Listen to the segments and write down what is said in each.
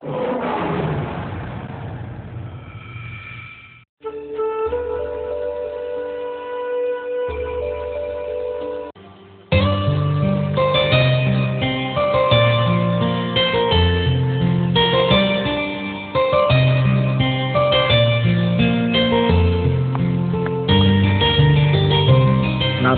నా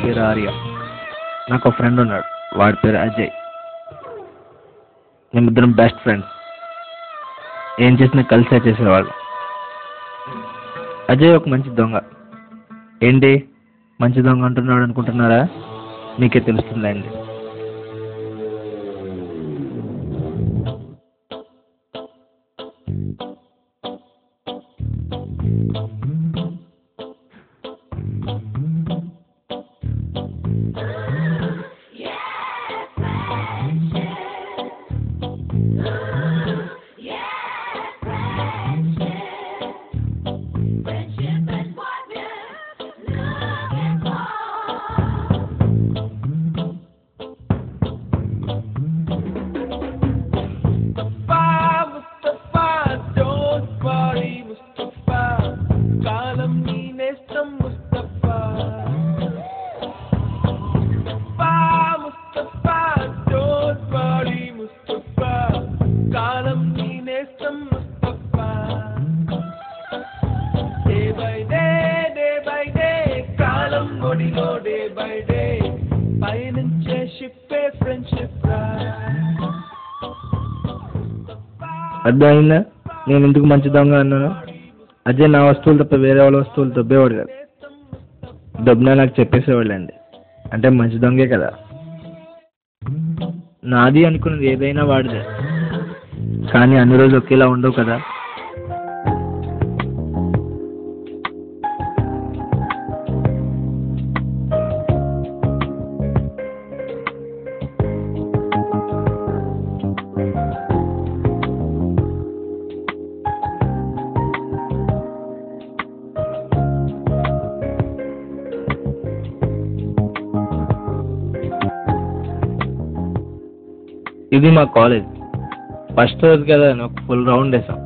పేరు ఆర్య. నాకు ఒక ఫ్రెండ్ ఉన్నాడు, వాడి పేరు అజయ్. మేమిద్దరం బెస్ట్ ఫ్రెండ్స్. ఏం చేసినా కలిసే చేసేవాళ్ళం. అజయ్ ఒక మంచి దొంగ. ఏంటి మంచి దొంగ అంటున్నాడు అనుకుంటున్నారా? మీకే తెలుస్తుందండి. అర్థమైందా నేను ఎందుకు మంచి దొంగ అన్నాను? అజయ్ నా వస్తువులు తప్ప వేరే వాళ్ళ వస్తువులు దొబ్బేవాడు కాదు. దొబ్బినా నాకు చెప్పేసేవాళ్ళండి. అంటే మంచి దొంగే కదా. నాది అనుకున్నది ఏదైనా వాడిదే, కానీ అన్ని రోజులు ఒకేలా ఉండవు కదా. ఇది మా కాలేజ్. ఫస్ట్ రోజు కదా ఒక ఫుల్ రౌండ్ వేసాం.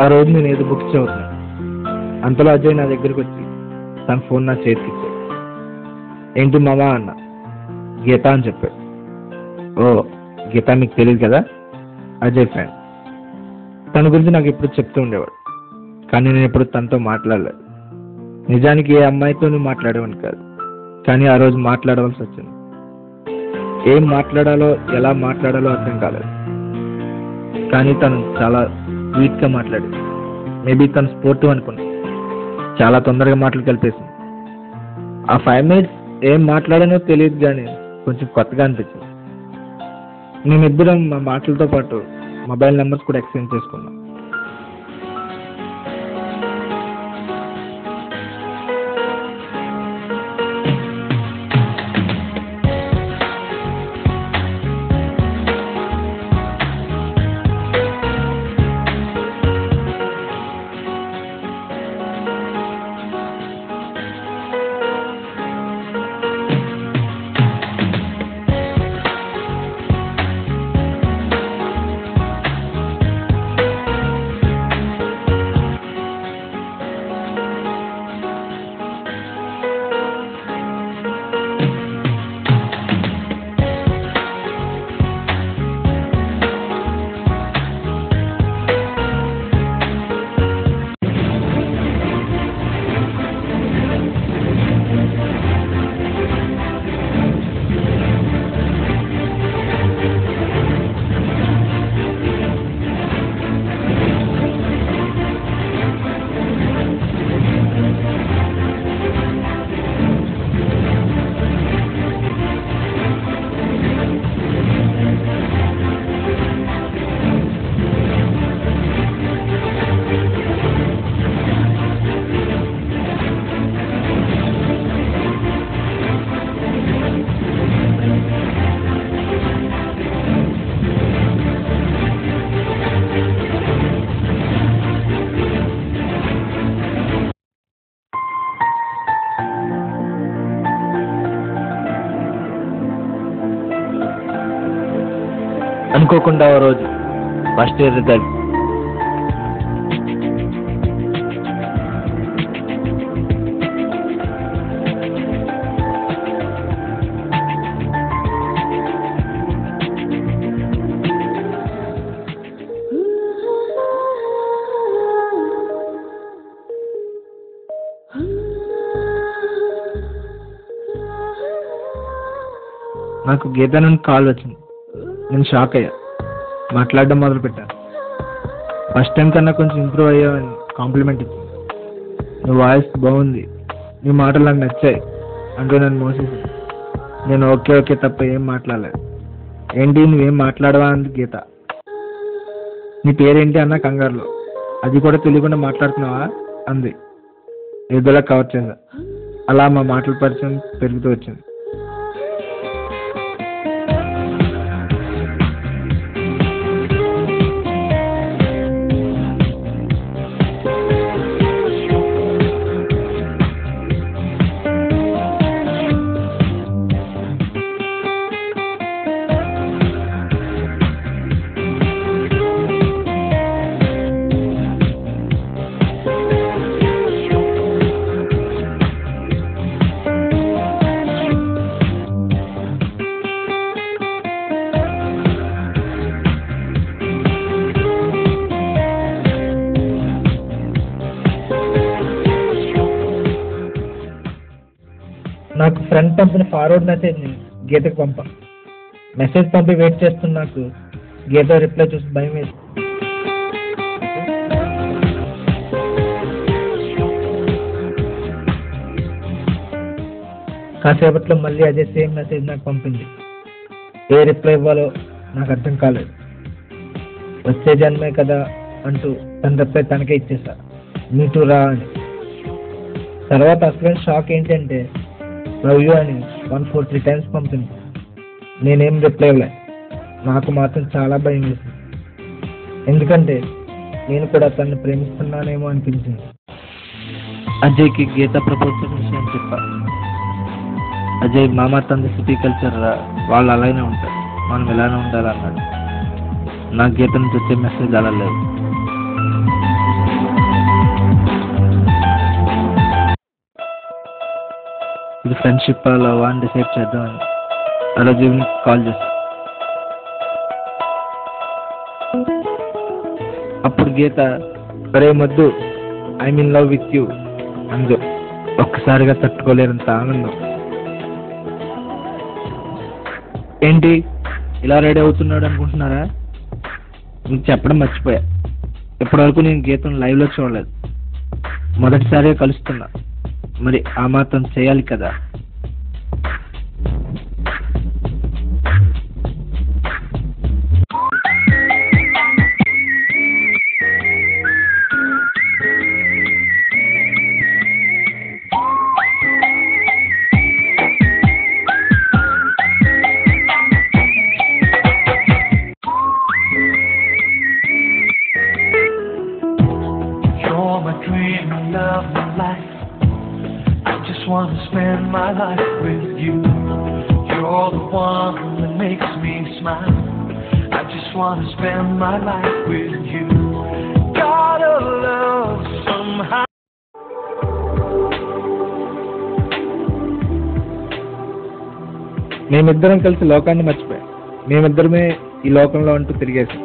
ఆ రోజు నేను ఏదో బుక్స్ చదువుతున్నాను. అంతలో అజయ్ నా దగ్గరికి వచ్చి తన ఫోన్ నా చేతికి ఇచ్చాడు. ఏంటి మామా అన్న. గీత అని చెప్పాడు. ఓ గీత మీకు తెలియదు కదా, అజయ్ ఫ్రెండ్. తన గురించి నాకు ఎప్పుడు చెప్తూ ఉండేవాడు, కానీ నేను ఎప్పుడు తనతో మాట్లాడలేదు. నిజానికి ఏ అమ్మాయితోనూ మాట్లాడేవాడిని కాదు, కానీ ఆ రోజు మాట్లాడవలసి వచ్చింది. ఏం మాట్లాడాలో ఎలా మాట్లాడాలో అర్థం కాలేదు. కానీ తను చాలా స్వీట్గా మాట్లాడింది. మేబీ తను స్పోర్టివ్ అనుకున్నాను. చాలా తొందరగా మాటలు కలిపేసింది. ఆ 5 minutes ఏం మాట్లాడానో తెలియదు, కానీ కొంచెం కొత్తగా అనిపించింది. మేమిద్దరం మా మాటలతో పాటు మొబైల్ నెంబర్స్ కూడా ఎక్స్చేంజ్ చేసుకున్నాం. అనుకోకుండా ఓ రోజు ఫస్ట్ ఇయర్ రిజల్ట్. నాకు గీత నుండి కాల్ వచ్చింది. నేను షాక్ అయ్యా. మాట్లాడడం మొదలుపెట్టాను. ఫస్ట్ టైం కన్నా కొంచెం ఇంప్రూవ్ అయ్యావని కాంప్లిమెంట్ ఇచ్చింది. నువ్వు వాయిస్ బాగుంది, నీ మాటలు నాకు నచ్చాయి అంటూ నన్ను మోసేసి నేను ఓకే ఓకే తప్ప ఏం మాట్లాడలేదు. ఏంటి నువ్వేం మాట్లాడవా అంది గీత. నీ పేరేంటి అన్న కంగారులో. అది కూడా తెలియకుండా మాట్లాడుతున్నావా అంది. ఏదోలా కవర్ చేశా. అలా మా మాటల పరిచయం పెరుగుతూ వచ్చింది. నాకు ఫ్రెండ్ పంపిన ఫార్వర్డ్ మెసేజ్ని గీతకు పంపా. మెసేజ్ పంపి వెయిట్ చేస్తున్న నాకు గీత రిప్లై చూసి భయం వేసి కాసేపట్లో మళ్ళీ అదే సేమ్ మెసేజ్ నాకు పంపింది. ఏ రిప్లై ఇవ్వాలో నాకు అర్థం కాలేదు. వచ్చే జన్మే కదా అంటూ తన రిప్లై తనకే ఇచ్చేసా, మీటూ రా అని. తర్వాత అసలు షాక్ ఏంటంటే లవ్ యూ అని 143 టైమ్స్ పంపింది. నేనేం రిప్లై ఇవ్వలే. నాకు మాత్రం చాలా భయం వేసింది. ఎందుకంటే నేను కూడా తనని ప్రేమిస్తున్నానేమో అనిపించింది. అజయ్కి గీత ప్రపోజ్ విషయం చెప్పా. అజయ్ మామ తండ్రి సిటీ కల్చర్ వాళ్ళు అలానే ఉంటారు, మనం ఇలానే ఉండాలన్నాడు. నా గీత నుంచి వచ్చే మెసేజ్ అలా లేవు. ఇది ఫ్రెండ్షిప్ లవ్ అని డిసైడ్ చేద్దామని ఆ రోజు ఈవినింగ్ కాల్ చేశాను. అప్పుడు గీత ఒరే మొద్దు I mean love with you అందు. ఒక్కసారిగా తట్టుకోలేనంత ఆనందం. ఏంటి ఇలా రెడీ అవుతున్నాడు అనుకుంటున్నారా? మీకు చెప్పడం మర్చిపోయా. ఇప్పటివరకు నేను గీతను లైవ్లో చూడలేదు. మొదటిసారిగా కలుస్తున్నా, మరి ఆ మాత్రం చేయాలి కదా. Want to spend my life with you. You're the one that makes me smile. I just want to spend my life with you. Gotta love somehow. మేమిద్దరం కలిసి లోకాన్ని మర్చిపోయాం. మేమిద్దరమే ఈ లోకంలో అంటూ తిరిగేసాం.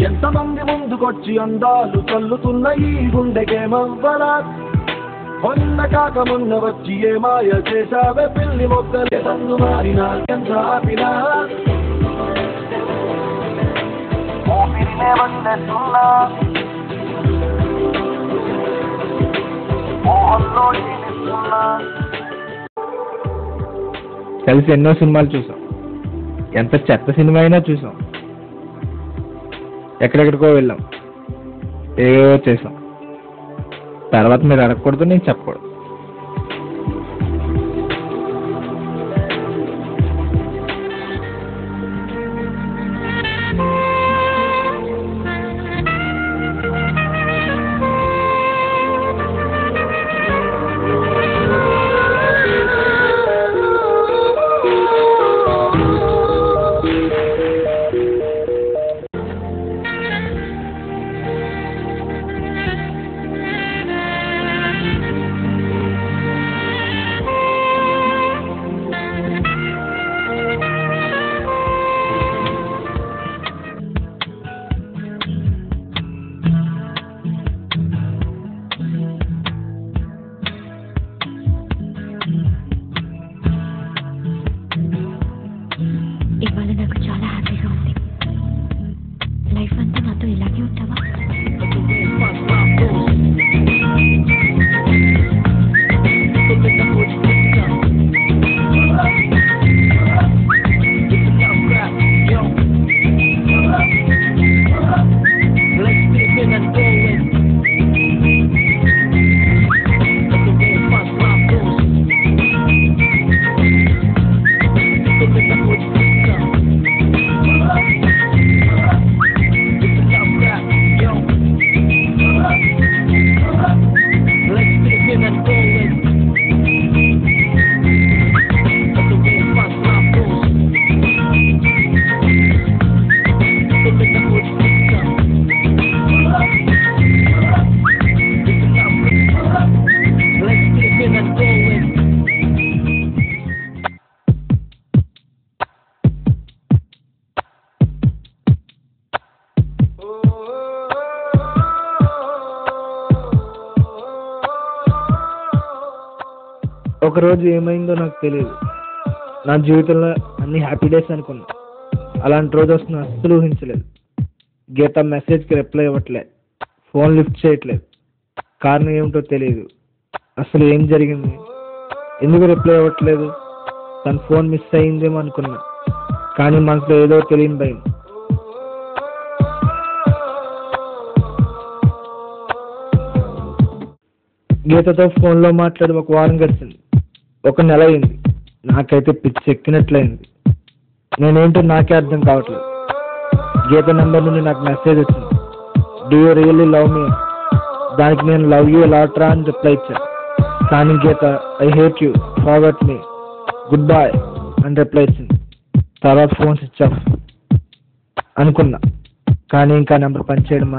ఎంతమంది ముందుకొచ్చి అందాలు చల్లుతున్న ఈ గుండెకేమవ్వలా. మొన్న కాక మొన్న వచ్చి ఏ మాయ చేశావే పిల్లి మొక్కలే తన్ను మారినా ఎంత ఆపినా వదిలేస్తున్నా మోహంలో జీవిస్తున్నా. కలిసి ఎన్నో సినిమాలు చూసాం. ఎంత చెత్త సినిమా అయినా చూసాం. ఎక్కడెక్కడికో వెళ్ళాం, ఏవో చేసాం. తర్వాత మీరు అడగకూడదు, నేను చెప్పకూడదు. ఒకరోజు ఏమైందో నాకు తెలియదు. నా జీవితంలో అన్ని హ్యాపీ డేస్ అనుకున్నా. అలాంటి రోజు వస్తున్నా అస్సలు ఊహించలేదు. గీత మెసేజ్కి రిప్లై ఇవ్వట్లే, ఫోన్ లిఫ్ట్ చేయట్లేదు. కారణం ఏమిటో తెలియదు. అసలు ఏం జరిగింది, ఎందుకు రిప్లై ఇవ్వట్లేదు? తన ఫోన్ మిస్ అయ్యిందేమో అనుకున్నా, కానీ మనసులో ఏదో తెలియని భయం. గీతతో ఫోన్లో మాట్లాడి 1 వారం గడిచింది. 1 నెల అయింది. నాకైతే పిచ్చి ఎక్కినట్లయింది. నేనేంటో నాకే అర్థం కావట్లేదు. గీత నెంబర్ నుండి నాకు మెసేజ్ వచ్చింది, do you really love me? దానికి నేను లవ్ యూ లాట్రా అని రిప్లై ఇచ్చాను. కానీ Geetha I hate you, forget me, good bye అని రిప్లై ఇచ్చింది. తర్వాత ఫోన్ స్విచ్ ఆఫ్ అనుకున్నా, కానీ ఇంకా నెంబర్ పనిచేయడం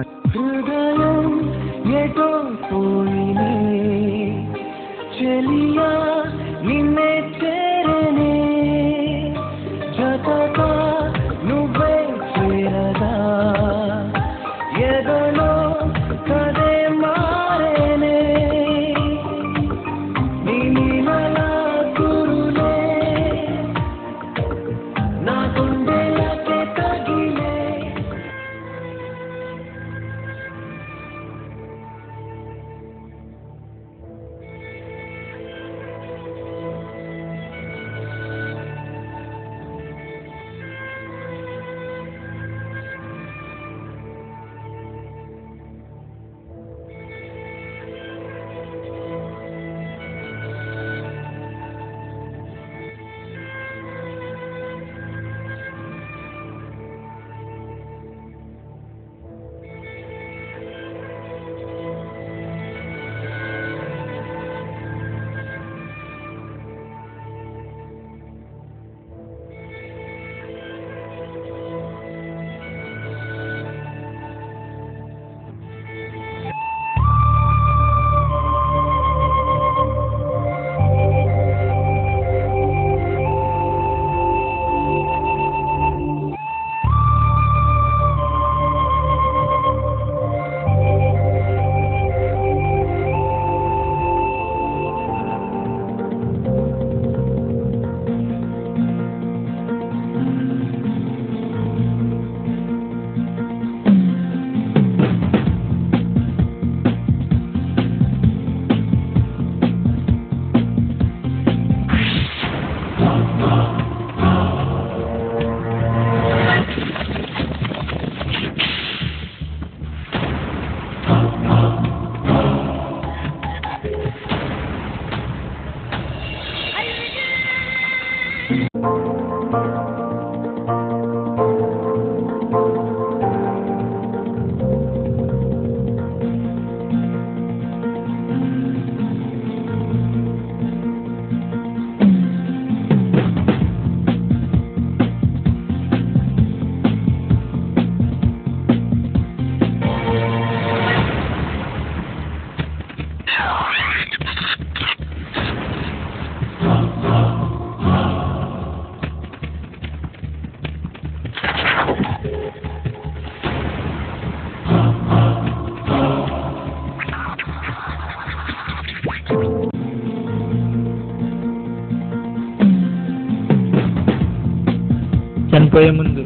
చనిపోయే ముందు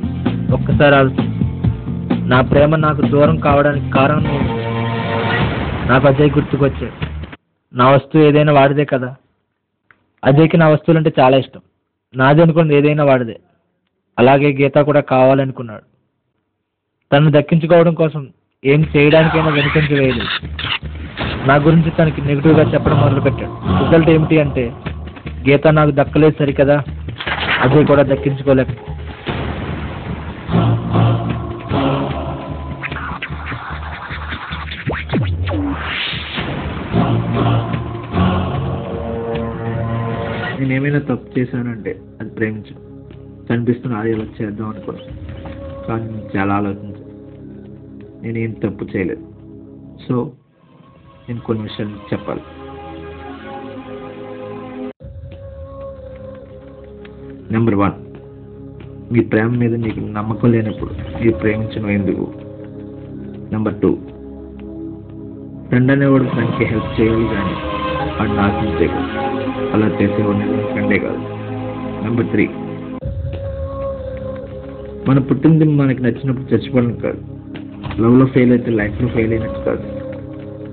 ఒక్కసారి ఆలోచించు. నా ప్రేమ నాకు దూరం కావడానికి కారణం ఏంటి? నాకు అజయ్ గుర్తుకొచ్చాడు. నా వస్తువు ఏదైనా వాడిదే కదా. అజయ్కి నా వస్తువులంటే చాలా ఇష్టం. నాది అనుకున్నది ఏదైనా వాడిదే. అలాగే గీత కూడా కావాలనుకున్నాడు. తనను దక్కించుకోవడం కోసం ఏం చేయడానికైనా వెనుకంజ వేయలేదు. నా గురించి తనకి నెగిటివ్గా చెప్పడం మొదలుపెట్టాడు. రిజల్ట్ ఏమిటి అంటే గీత నాకు దక్కలేదు సరికదా, అజయ్ కూడా దక్కించుకోలేక. నేనేమైనా తప్పు చేశానంటే అది ప్రేమించు. కనిపిస్తున్న ఆడియోలో చేద్దాం అనుకున్నాను, కానీ చాలా ఆలోచించాను. నేనేం తప్పు చేయలేదు. సో నేను కొన్ని విషయాలు చెప్పాలి. నెంబర్ 1, మీ ప్రేమ మీద నీకు నమ్మకం లేనప్పుడు మీరు ప్రేమించడం ఎందుకు? నెంబర్ 2, ఫ్రెండ్ అనేవాడు ఫ్రెండ్కి హెల్ప్ చేయాలి, కానీ అది నాకు మిస్టేక్. అలా చేసేవాడిని ఫ్రెండే కాదు. నెంబర్ 3, మన పుట్టింది మనకి నచ్చినప్పుడు చచ్చిపోవడం కాదు. లవ్లో ఫెయిల్ అయితే లైఫ్లో ఫెయిల్ అయినట్టు కాదు.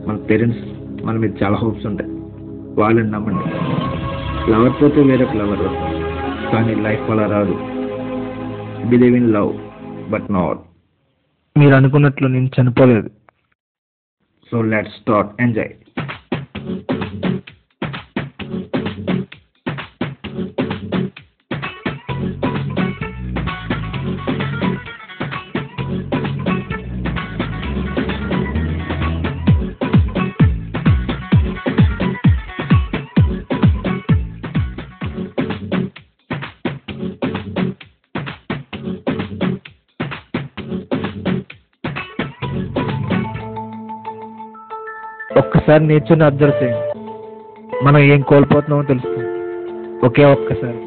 మన పేరెంట్స్ మన మీద చాలా హోప్స్ ఉంటాయి, వాళ్ళని నమ్మండి. లవర్ పోతే వేరే ఫ్లవర్ వస్తుంది, కానీ లైఫ్ అలా రాదు. Believe in love but not. మీరు అనుకున్నట్లు నేను చనిపోలేదు. So let's start enjoy. ఒక్కసారి నేచర్ని అబ్జర్వ్ చేయండి, మనం ఏం కోల్పోతున్నామో తెలుస్తుంది. ఒకే ఒక్కసారి.